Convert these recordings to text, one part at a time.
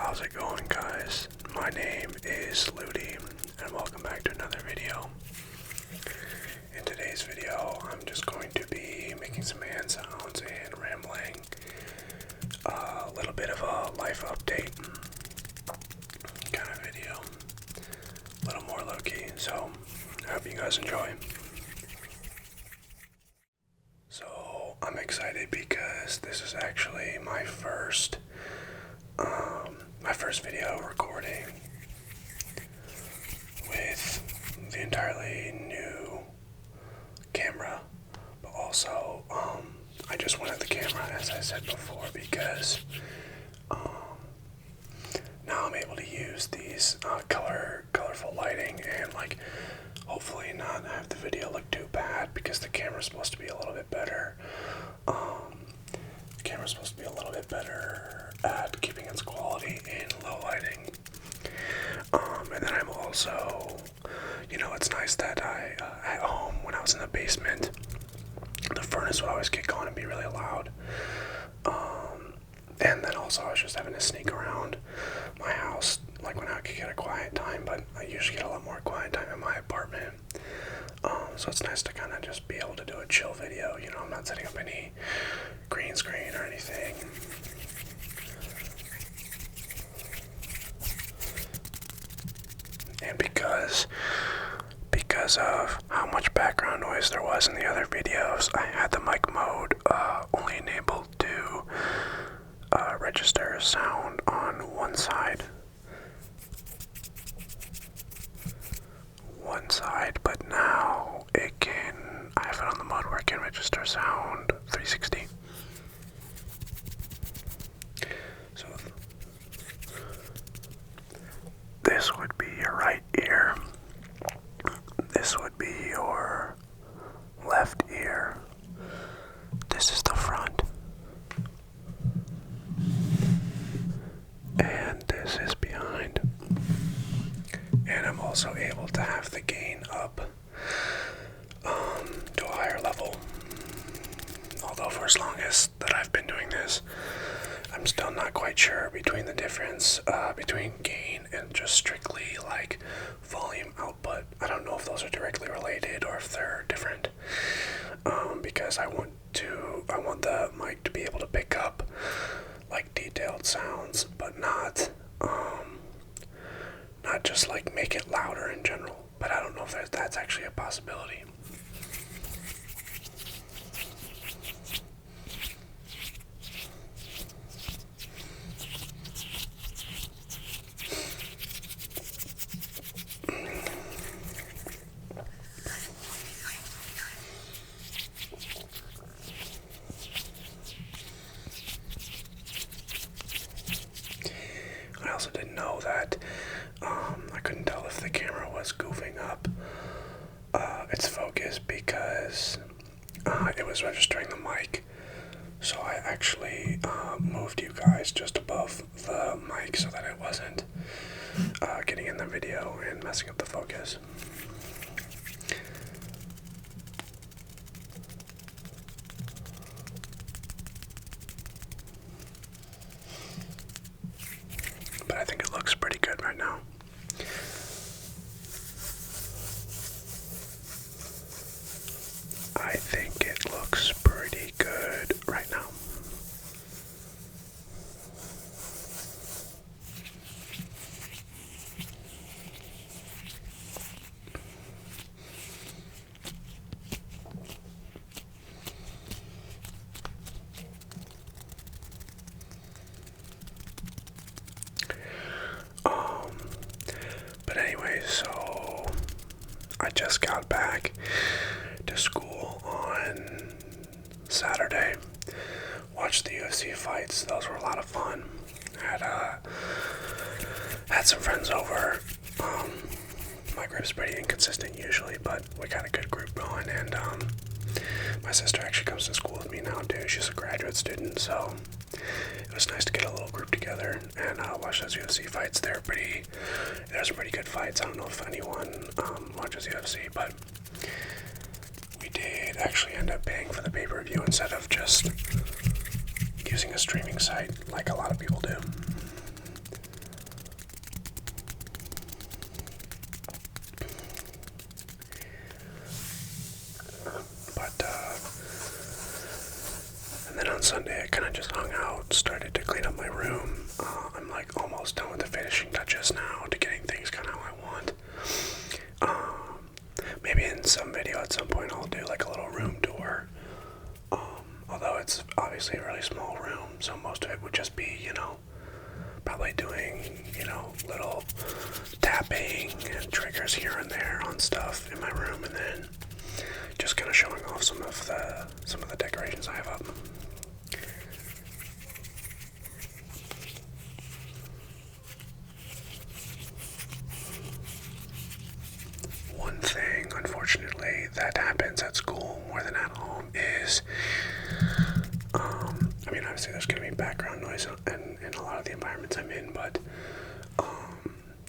How's it going, guys? My name is Ludi, and welcome back to another video. In today's video, I'm just going to be making some hand sounds and rambling. A little bit of a life update kind of video. A little more low-key, so I hope you guys enjoy. So, I'm excited because this is actually my first video recording with the entirely new camera, but also I just wanted the camera, as I said before, because now I'm able to use these colorful lighting and hopefully not have the video look too bad, because the camera's supposed to be a little bit better. The camera's supposed to be a little bit better at keeping its quality in low lighting. And then I'm also, it's nice that at home, when I was in the basement, the furnace would always kick on and be really loud. And then also I was just having to sneak around my house, when I could get a quiet time, but I usually get a lot more quiet time in my apartment. So it's nice to kind of just be able to do a chill video. I'm not setting up any green screen or anything. And because of how much background noise there was in the other videos, I had the mic mode only enabled to register sound on one side, but now I have it on the mode where it can register sound 360. So this would be your right ear, this would be your left ear, this is the front, and this is behind. And I'm also able to have the gain up to a higher level. Although for as long as that I've been doing this, I'm still not quite sure between the difference between gain and just strictly volume output. I don't know if those are directly related or if they're different. Because I want the mic to be able to pick up detailed sounds, but not just make it louder in general. But I don't know if that's actually a possibility. I also didn't know that I couldn't tell if the camera was goofing up its focus because it was registering the mic. So I actually moved you guys just above the mic so that it wasn't getting in the video and messing up the focus. But I think it looks pretty good right now. I think it looks pretty good right now. But anyway, so I just got back to school on Saturday. Watched the UFC fights. Those were a lot of fun. Had some friends over. My group's pretty inconsistent usually, but we got a good group going, and my sister actually comes to school with me now too. She's a graduate student, so it was nice to get a little group together and watch those UFC fights. There's some pretty good fights. I don't know if anyone watches UFC, but we did actually end up paying for the pay-per-view instead of just using a streaming site like a lot of people do. almost done with the finishing touches now to getting things kind of how I want. Maybe in some video at some point I'll do like a little room tour. Although it's obviously a really small room, so most of it would just be, probably doing, little tapping and triggers here and there on stuff in my room, and then just kind of showing off some of the decorations I have up. One thing, unfortunately, that happens at school more than at home is, obviously there's going to be background noise in a lot of the environments I'm in, but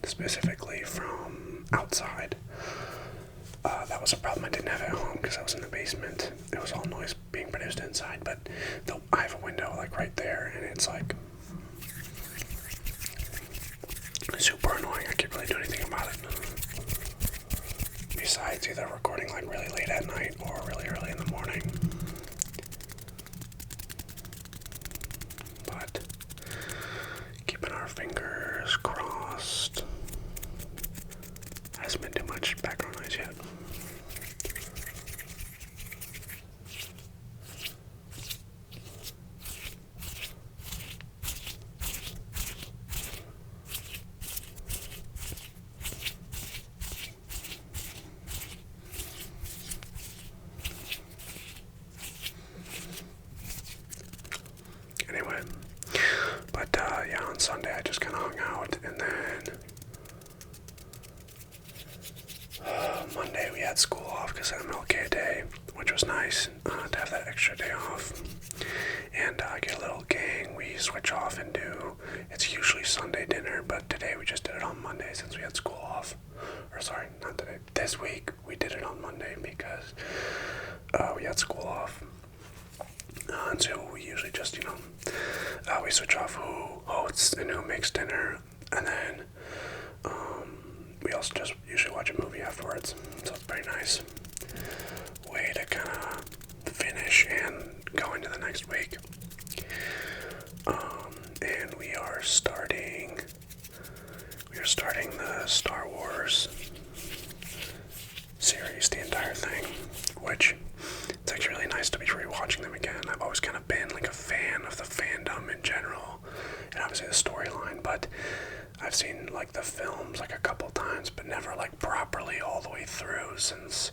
specifically from outside, that was a problem I didn't have at home because I was in the basement. It was all noise being produced inside, but I have a window like right there, and it's like super annoying. I can't really do anything about it. Besides either recording like really late at night or really early in the morning. But keeping our fingers crossed. Hasn't been too much background noise yet. Anyway, but yeah, on Sunday I just kind of hung out, and then Monday we had school off because of MLK Day, which was nice to have that extra day off, and get a little gang. We switch off and do, it's usually Sunday dinner, but today we just did it on Monday since we had school off. Or sorry, not today, this week we did it on Monday because we had school off. And so we usually just, we switch off who hosts and who makes dinner, and then we also just usually watch a movie afterwards. So it's pretty nice way to kind of finish and go into the next week. And we are starting the Star Wars series, the entire thing, which it's actually really nice to be rewatching them again. I've always kind of been like a fan of the fandom in general, and obviously the storyline, but I've seen like the films like a couple times, but never like properly all the way through since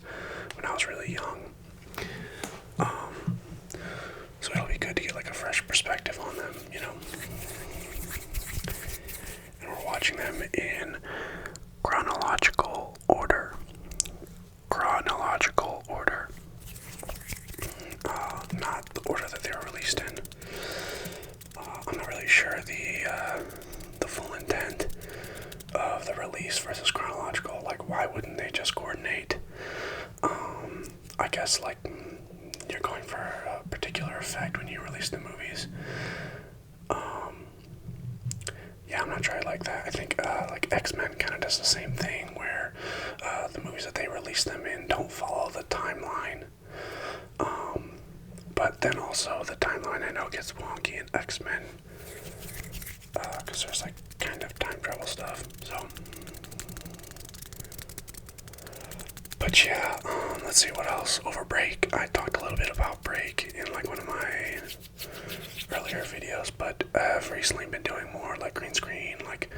when I was really young. So it'll be good to get like a fresh perspective on them, And we're watching them in chronological order. Not the order that they were released in. I'm not really sure the full intent of the release versus chronological. Like, why wouldn't they just coordinate? I guess like you're going for a particular effect when you release the movies. Yeah, I'm not sure I like that. I think like X-Men kind of does the same thing where the movies that they release them in don't follow the timeline. But then also the timeline I know gets wonky in X-Men because there's like kind of time travel stuff. So, but yeah, let's see what else. Over break, I talked a little bit about break in like one of my earlier videos, but I've recently been doing more like green screen, like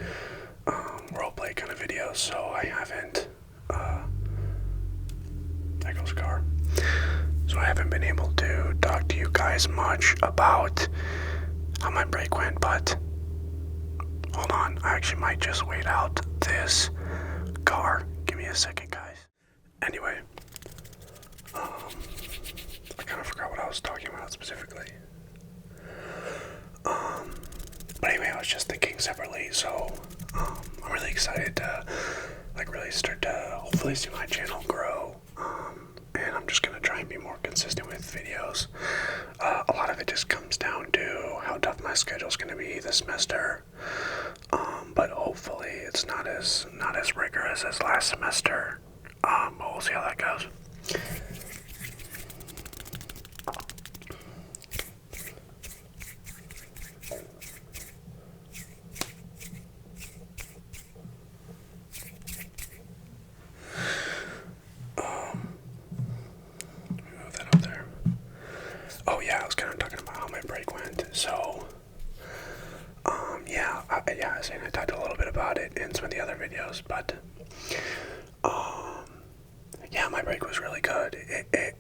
roleplay kind of videos, so I haven't, there goes a car. So I haven't been able to talk to you guys much about how my break went, but hold on, I actually might just wait out this car. Give me a second, guys. Anyway, I kind of forgot what I was talking about specifically. But anyway, I was just thinking separately, so I'm really excited to like really start to hopefully see my channel grow. And I'm just gonna try and be more consistent with videos. A lot of it just comes down to how tough my schedule's gonna be this semester. But hopefully it's not as rigorous as last semester. But we'll see how that goes. yeah, I was saying I talked a little bit about it in some of the other videos, but yeah, my break was really good. It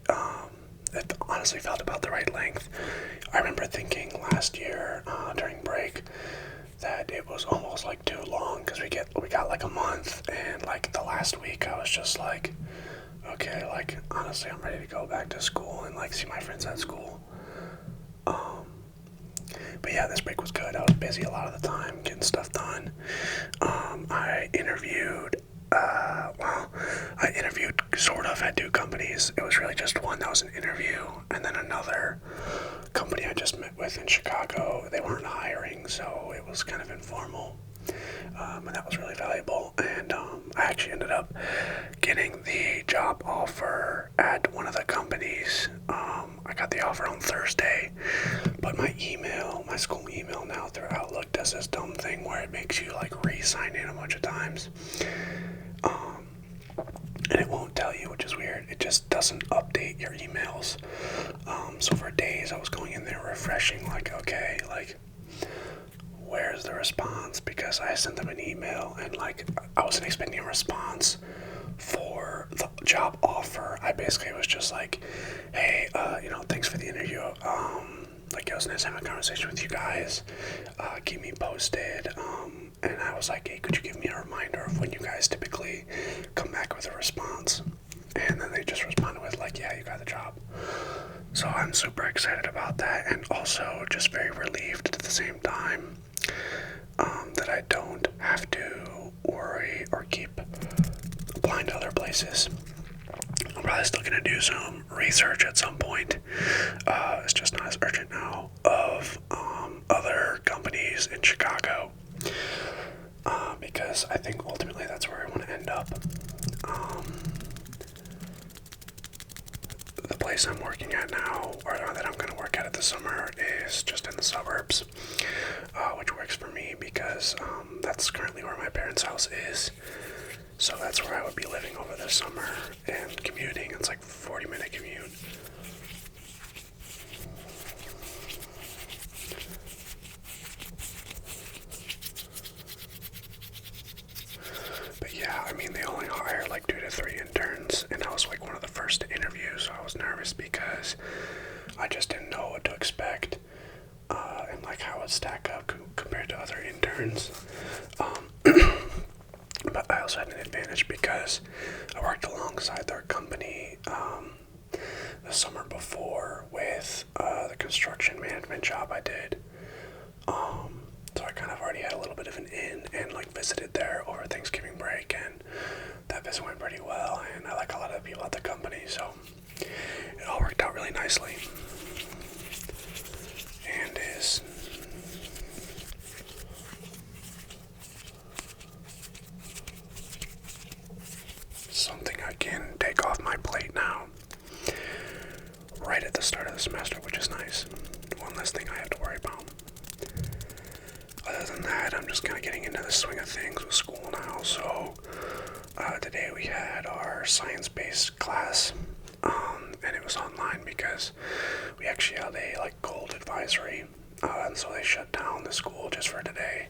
honestly felt about the right length. I remember thinking last year during break that it was almost like too long because we got like a month, and like the last week I was just like, okay, like honestly I'm ready to go back to school and like see my friends at school. But yeah, this break was good. I was busy a lot of the time getting stuff done. I interviewed I interviewed sort of at 2 companies. It was really just one that was an interview, and then another company I just met with in Chicago. They weren't hiring, so it was kind of informal. And that was really valuable. And I actually ended up getting the job offer at one of the companies. I got the offer on Thursday, but my school email now through Outlook does this dumb thing where it makes you like re-sign in a bunch of times. And it won't tell you, which is weird. It just doesn't update your emails. So for days I was going in there refreshing, like, okay, like, where's the response? Because I sent them an email and like I wasn't expecting a response for the job offer. I basically was just like, hey, thanks for the interview. Like, it was nice having a conversation with you guys. Keep me posted. And I was like, hey, could you give me a reminder of when you guys typically come back with a response? And then they just responded with like, yeah, you got the job. So I'm super excited about that, and also just very relieved at the same time that I don't have to worry or keep applying to other places. I'm probably still going to do some research at some point. It's just not as urgent now, of other companies in Chicago, because I think ultimately that's where I want to end up. The place I'm working at now, or that I'm going to work at the summer, is just in the suburbs, which works for me because that's currently where my parents' house is. So that's where I would be living over the summer and commuting. It's like a 40-minute commute. But yeah, I mean, they only hire like 2 to 3 interns, and I was like one of the first to interview, so I was nervous because I just didn't know what to expect, and like how it would stack up compared to other interns. But I also had an advantage because I worked alongside their company the summer before with the construction management job I did. So I kind of already had a little bit of an in and like visited there over Thanksgiving break, and that visit went pretty well, and I like a lot of the people at the company, so it all worked out really nicely. And is something I can take off my plate now, right at the start of the semester, which is nice. One less thing I have to worry about. Other than that, I'm just kind of getting into the swing of things with school now. So today we had our science-based class, and it was online because we actually had a like cold advisory, and so they shut down the school just for today,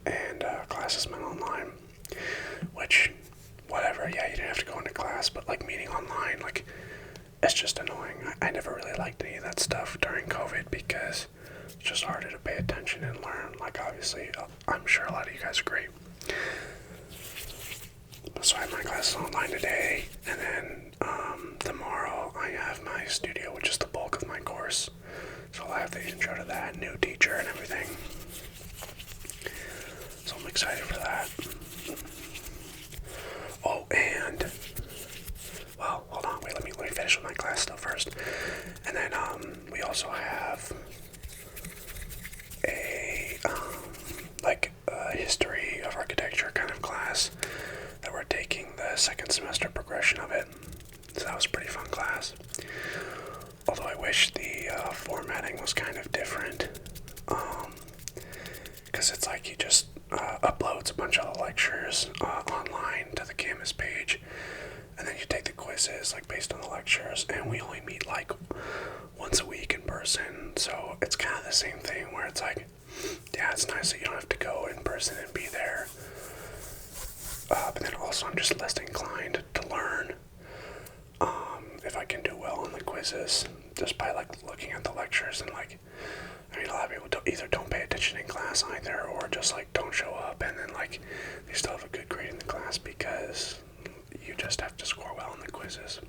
and classes went online, which, whatever, yeah, you didn't have to go into class, but like meeting online, like, it's just annoying. I never really liked any of that stuff during COVID because it's just harder to pay attention and learn. Like, obviously, I'm sure a lot of you guys agree. So I have my classes online today, and then tomorrow I have my studio, which is the bulk of my course. So I'll have the intro to that, new teacher and everything. So I'm excited for that. Oh, and, well, hold on, wait, let me finish with my class stuff first. And then we also have a history of architecture kind of class that we're taking, the second semester progression of it. So that was a pretty fun class. Although I wish the formatting was kind of different, because it's like he just uploads a bunch of the lectures online to the Canvas page, and then you take the quizzes like based on the lectures, and we only meet like once a week in person, so it's kind of the same thing where it's like, yeah, it's nice that you don't have to go in person and be there, but then also I'm just less inclined to learn if I can do well on the quizzes just by like looking at the lectures. And like, I mean, a lot of people either don't pay attention in class either, or just like don't show up, and then like they still have a good grade in the class because you just have to score well in the quizzes.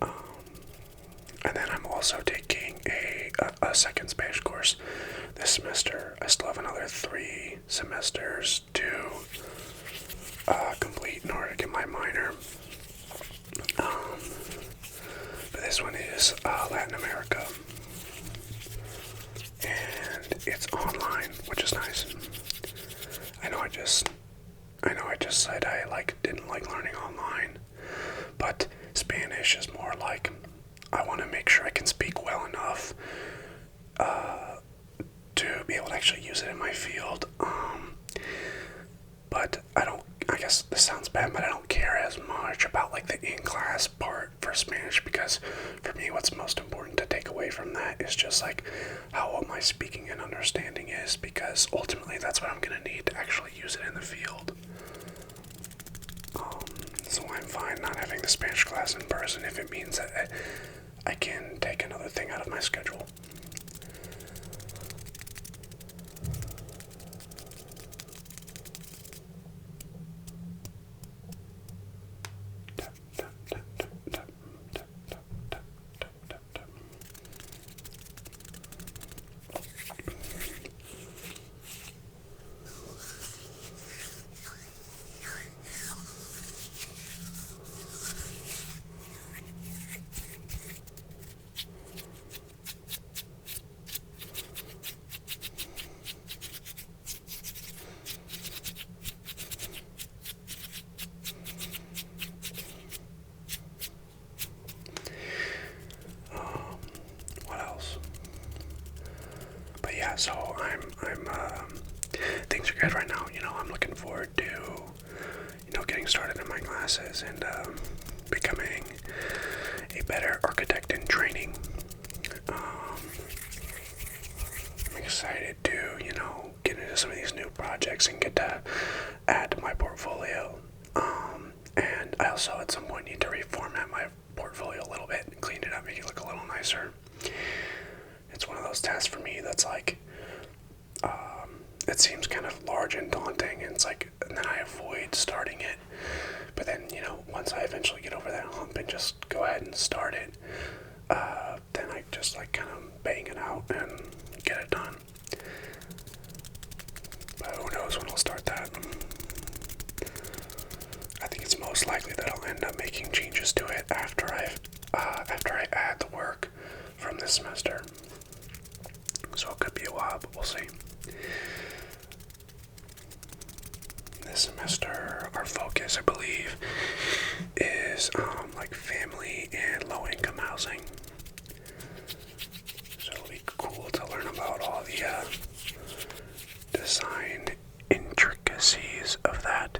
And then I'm also taking a second Spanish course this semester. I still have another 3 semesters to complete in order to get my minor. But this one is Latin America, and it's online, which is nice. I know I just said I didn't like learning online, but Spanish is more like I want to make sure I can speak well enough to be able to actually use it in my field. But I guess this sounds bad, but I don't care as much about like the in-class part for Spanish, because for me what's most important to take away from that is just like how well my speaking and understanding is, because ultimately that's what I'm going to need to actually use it in the field. So I'm fine not having the Spanish class in person if it means that I can take another thing out of my schedule. So I'm things are good right now. I'm looking forward to, getting started in my classes and becoming a better architect in training. I'm excited to, get into some of these new projects and get to add to my portfolio. And I also at some point need to reformat my portfolio a little bit, clean it up, make it look a little nicer. It's one of those tasks for me that's like, it seems kind of large and daunting, and it's like, and then I avoid starting it. But then, once I eventually get over that hump and just go ahead and start it, then I just like kind of bang it out and get it done. But who knows when I'll start that? I think it's most likely that I'll end up making changes to it after I add the work from this semester. So it could be a while, but we'll see. This semester, our focus, I believe, is like family and low-income housing. So it'll be cool to learn about all the design intricacies of that.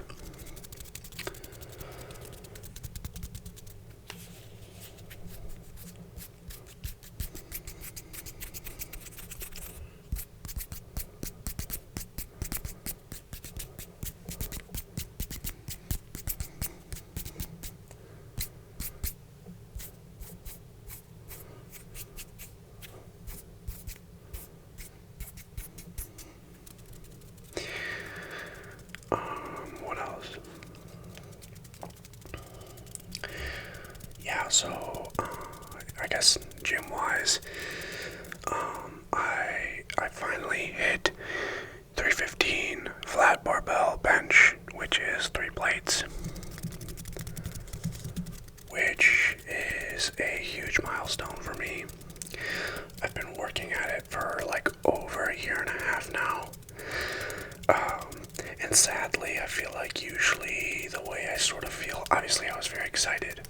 So, I guess gym-wise, I finally hit 315 flat barbell bench, which is 3 plates, which is a huge milestone for me. I've been working at it for like over a year and a half now. And sadly, I feel like usually the way I sort of feel, obviously I was very excited,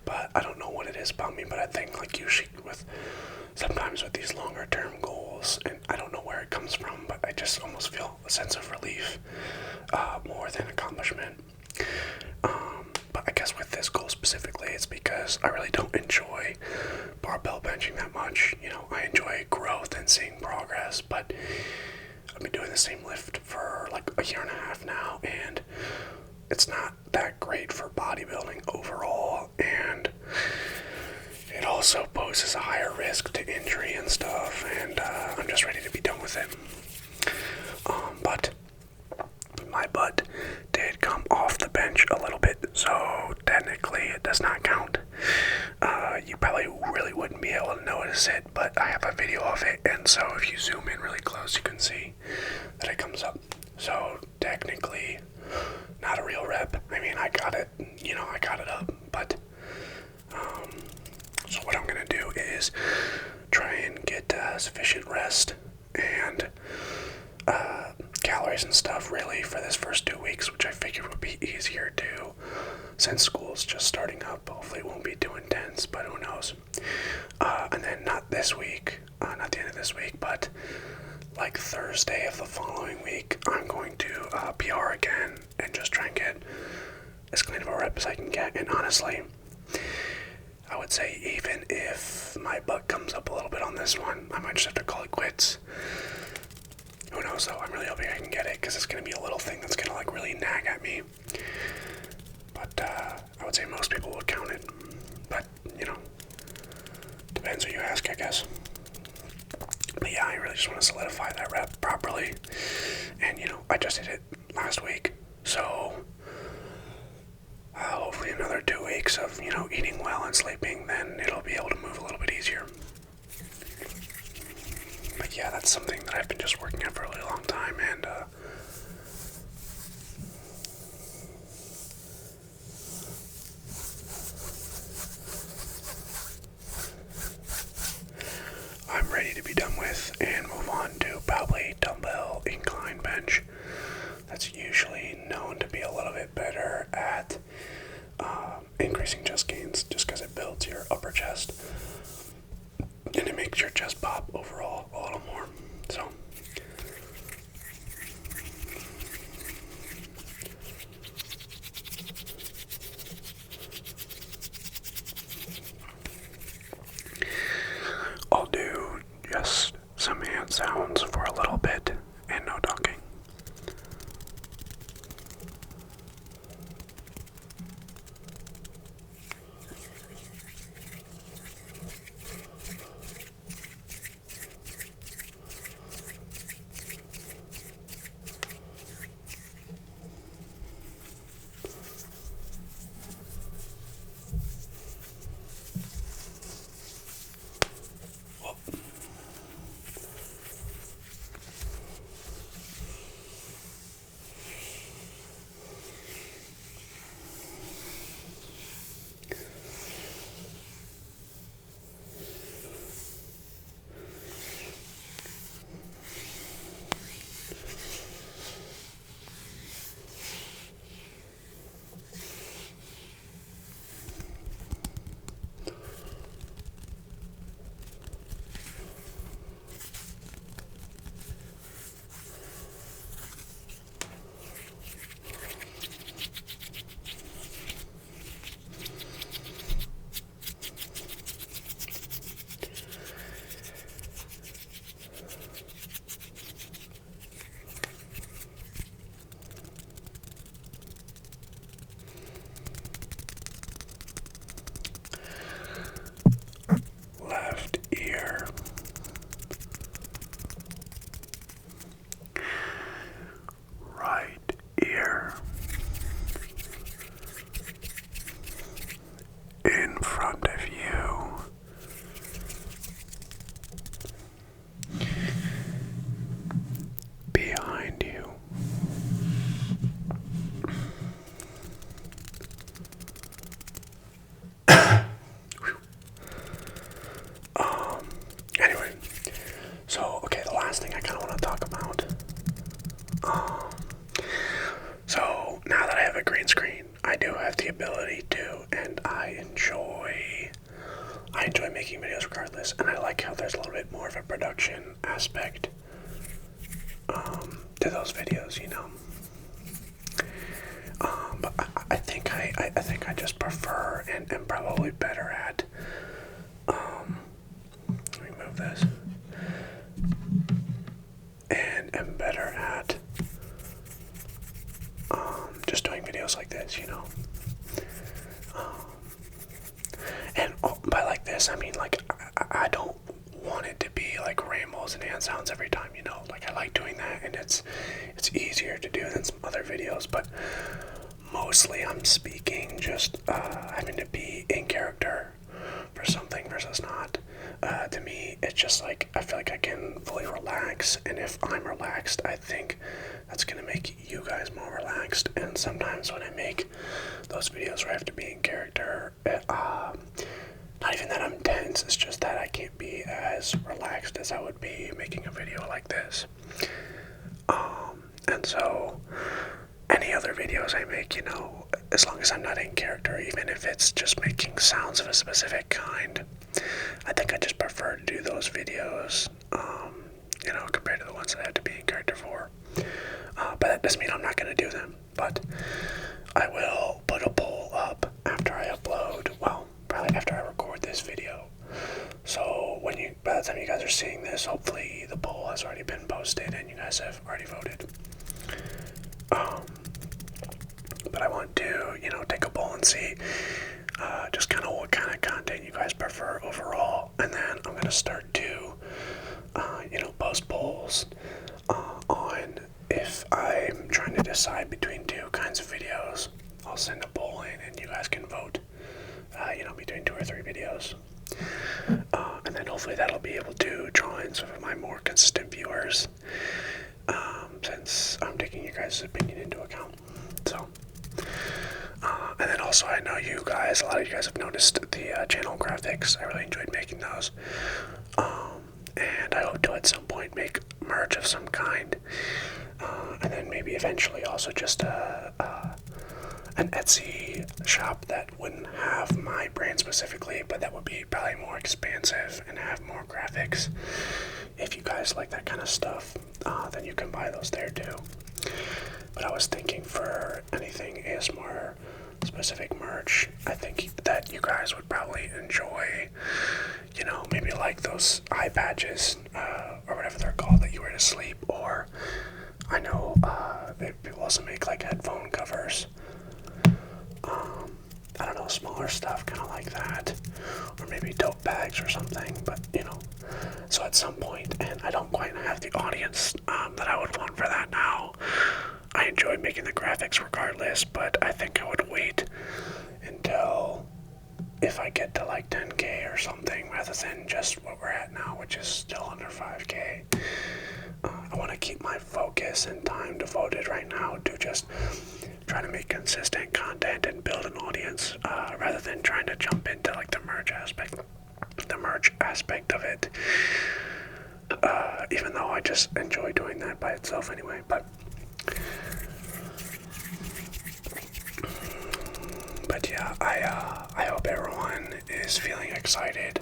but I don't know what it is about me, but I think like usually sometimes with these longer term goals, and I don't know where it comes from, but I just almost feel a sense of relief, more than accomplishment. because I really don't enjoy barbell benching that much. You know, I enjoy growth and seeing progress, but I've been doing the same lift for like a year and a half now, and it's not that great for bodybuilding overall, and it also poses a higher risk to injury and stuff, and I'm just ready to be done with it. But my butt did come off the bench a little bit, so technically it does not count. You probably really wouldn't be able to notice it, but I have a video of it, and so if you zoom in really close, you can see that it comes up. So technically, not a real rep. I mean, I got it, I got it up, but so what I'm gonna do is try and get sufficient rest and calories and stuff really for this first 2 weeks, which I figured would be easier to, since school's just starting up. Hopefully it won't be too intense, but who knows. And then not this week, not the end of this week, but like Thursday of the following week, I'm going to PR again and just try and get as clean of a rep as I can get. And honestly, I would say even if my butt comes up a little bit on this one, I might just have to call it quits. Who knows though, I'm really hoping I can get it, because it's going to be a little thing that's going to like really nag at me. But I would say most people would count it. But, depends who you ask, I guess. But yeah, I really just want to solidify that rep properly. And, I just did it last week. So, hopefully another 2 weeks of, eating well and sleeping, then it'll be able to move a little bit easier. But yeah, that's something that I've been just working at for a really long time, and I'm ready to be done with and move on to probably dumbbell incline bench. That's usually known to be a little bit better at increasing chest gains, just because it builds your upper chest and it makes your chest pop overall a little more. So I'll do just some hand sounds for a little bit and no talking. enjoy making videos regardless, and I like how there's a little bit more of a production aspect to those videos, But I think I just prefer and am probably better at. Let me move this. And am better at just doing videos like this, you know. And by like this, I mean like I don't want it to be like rambles and hand sounds every time, you know. Like I like doing that, and it's easier to do than some other videos, but mostly I'm speaking just having to be in character for something versus not. To me, it's just like I feel like I can fully relax, and if I'm relaxed, I think that's gonna make you guys more relaxed. And sometimes when I make those videos where I have to be in character, not even that I'm tense, it's just that I can't be as relaxed as I would be making a video like this. And so any other videos I make, you know, as long as I'm not in character, even if it's just making sounds of a specific kind, I think I just prefer to do those videos, you know, compared to the ones that I have to be in character for. But that doesn't mean I'm not going to do them. But I will put a poll up after I upload, well, probably after I record this video. So by the time you guys are seeing this, hopefully the poll has already been posted and you guys have already voted. But I want to, you know, take a poll and see just kind of what kind of content you guys prefer overall, and then I'm gonna start to, you know, post polls on if I'm trying to decide between two kinds of videos. I'll send a poll in, and you guys can vote, you know, between 2 or 3 videos, and then hopefully that'll be able to draw in some of my more consistent viewers, since I'm taking your guys' opinion into account. So. And then also, I know you guys, a lot of you guys have noticed the channel graphics. I really enjoyed making those. And I hope to at some point make merch of some kind. And then maybe eventually also just an Etsy shop that wouldn't have my brand specifically, but that would be probably more expansive and have more graphics. If you guys like that kind of stuff, then you can buy those there too. But I was thinking for anything ASMR specific merch, I think that you guys would probably enjoy, you know, maybe like those eye patches, or whatever they're called that you wear to sleep, or I know people also make like headphone covers. I don't know, smaller stuff kind of like that, or maybe tote bags or something, but you know, so at some point, and I don't quite have the audience that I would want for that now. I enjoy making the graphics regardless, but I think I would wait until if I get to like 10K or something, rather than just what we're at now, which is still under 5K. I want to keep my focus and time devoted right now to just trying to make consistent content and build an audience, rather than trying to jump into like the merch aspect of it. Even though I just enjoy doing that by itself anyway, but yeah, I hope everyone is feeling excited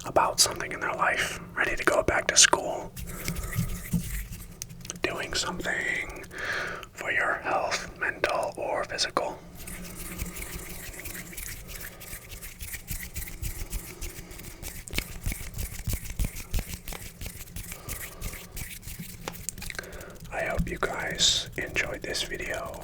about something in their life, ready to go back to school, doing something for your health, mental or physical. I hope you guys enjoyed this video.